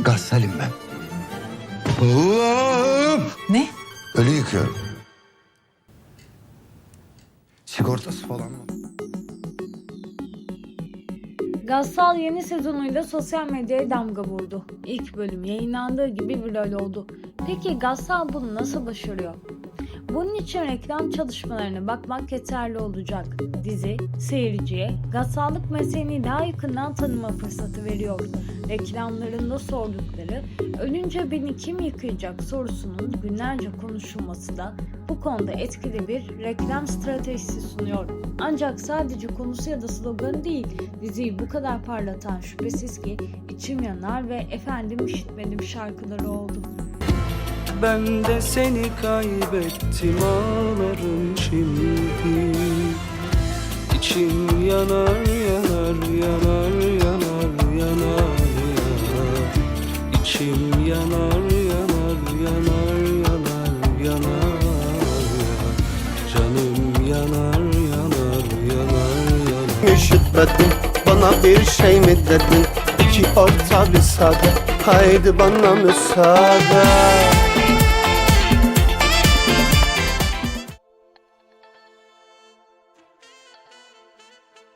Gassalim ben. Allah'ım! Ne? Ölü yıkıyorum. Sigortası falan mı? Gassal yeni sezonuyla sosyal medyaya damga vurdu. İlk bölüm yayınlandığı gibi viral oldu. Peki Gassal bunu nasıl başarıyor? Bunun için reklam çalışmalarına bakmak yeterli olacak. Dizi, seyirciye gassallık mesleğini daha yakından tanıma fırsatı veriyor. Reklamlarında sordukları, ölünce beni kim yıkayacak sorusunun günlerce konuşulması da bu konuda etkili bir reklam stratejisi sunuyor. Ancak sadece konusu ya da sloganı değil, diziyi bu kadar parlatan şüphesiz ki içim yanar ve efendim işitmedim şarkıları oldu. Ben de seni kaybettim, ağlarım şimdi. İçim yanar yanar yanar yanar yanar yanar. İçim yanar yanar yanar yanar yanar. Canım yanar yanar yanar yanar. Üşütmedin, bana bir şey mi dedin? İki orta bir sade, haydi bana müsaade.